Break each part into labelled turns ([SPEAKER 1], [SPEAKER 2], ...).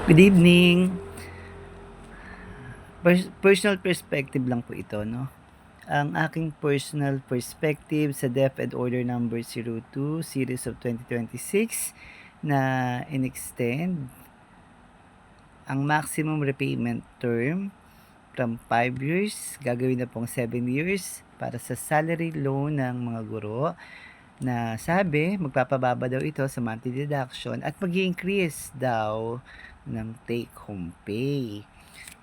[SPEAKER 1] Good evening. Personal perspective lang po ito, no? Ang aking personal perspective sa DepEd Order number 02 series of 2026 na in-extend ang maximum repayment term from 5 years, gagawin na pong 7 years para sa salary loan ng mga guro na sabi magpapababa daw ito sa monthly deduction at mag-increase daw ng take-home pay.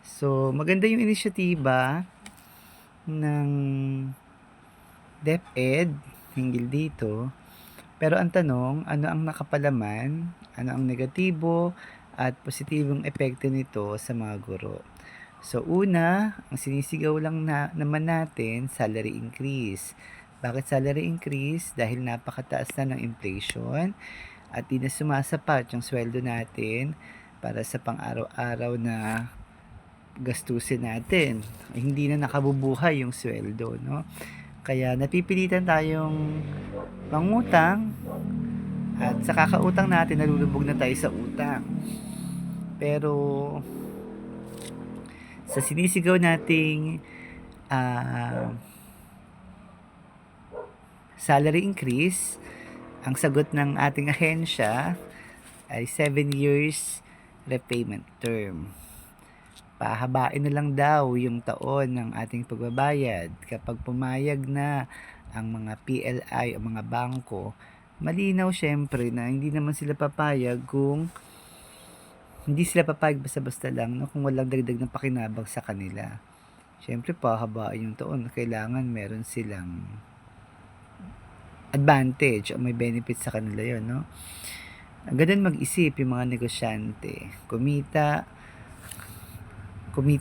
[SPEAKER 1] So, maganda yung inisyatiba ng DepEd hinggil dito. Pero ang tanong, ano ang nakapalaman, ano ang negatibo at positibong epekto nito sa mga guro? So una, ang sinisigaw lang naman natin, salary increase. Bakit salary increase? Dahil napakataas na ng inflation at di na sumasapat yung sweldo natin para sa pang-araw-araw na gastusin natin. Hindi na nakabubuhay yung sweldo, no? Kaya napipilitan tayong mangutang at sa kakautang natin nalulubog na tayo sa utang. Pero sa sinisigaw nating uh, salary increase, ang sagot ng ating ahensya ay 7 years repayment term. Pahabain na lang daw yung taon ng ating pagbabayad kapag pumayag na ang mga PLI o mga bangko. Malinaw syempre na hindi naman sila papayag kung hindi sila papayag basta-basta lang, no, kung walang dagdag ng pakinabang sa kanila. Syempre pahabain yung taon, kailangan meron silang advantage o may benefit sa kanila yon, no? Ganun mag-isip yung mga negosyante. Kumita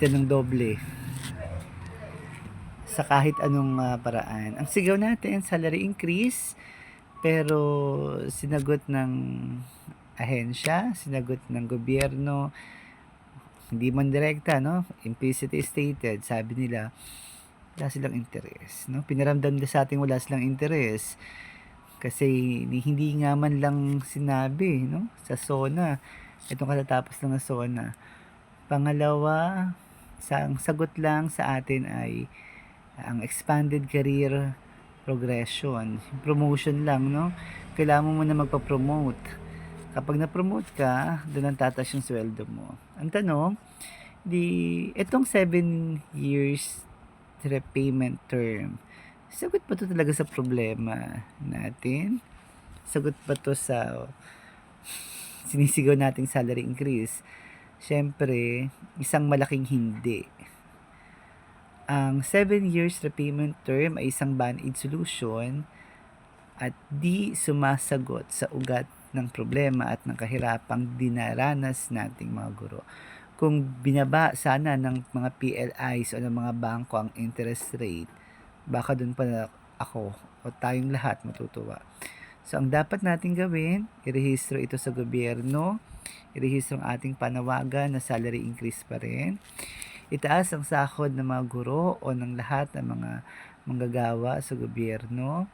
[SPEAKER 1] ng doble sa kahit anong paraan. Ang sigaw natin, salary increase, pero sinagot ng ahensya, sinagot ng gobyerno, hindi man direkta, no? Implicitly stated, sabi nila, wala silang interes, no? Pinaramdam na sa ating wala silang interes kasi hindi nga man lang sinabi, no? Sa SONA, itong katatapos lang ng SONA. Pangalawa, ang sagot lang sa atin ay ang expanded career progression. Promotion lang, no? Kailangan mo muna magpa-promote. Kapag na-promote ka, doon ang tatas yung sweldo mo. Ang tanong, itong 7 years repayment term, sagot ba to talaga sa problema natin? Sagot ba to sa sinisigaw nating salary increase? Siyempre, isang malaking hindi. Ang 7 years repayment term ay isang band-aid solution at di sumasagot sa ugat ng problema at ng kahirapang dinaranas nating mga guro. Kung binaba sana ng mga PLIs o ng mga bangko ang interest rate, baka dun pa ako o tayong lahat matutuwa. So, ang dapat natin gawin, irehistro ito sa gobyerno, irehistro ang ating panawagan na salary increase pa rin, itaas ang sahod ng mga guro o ng lahat ng mga manggagawa sa gobyerno.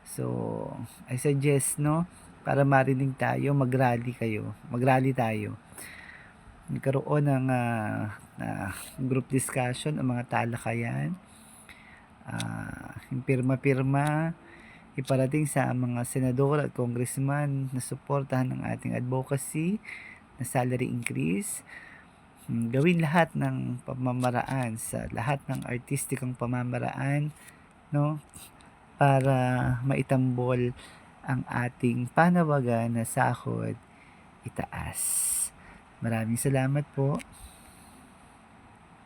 [SPEAKER 1] So, I suggest, no, para marinig tayo, mag-rally tayo. Nagkaroon ng group discussion o mga talakayan, yung pirma-pirma, iparating sa mga senador at congressman na suportahan ng ating advocacy na salary increase. Gawin lahat ng pamamaraan sa lahat ng artistikong pamamaraan, no, para maitambol ang ating panawagan na sahod itaas. Maraming salamat po.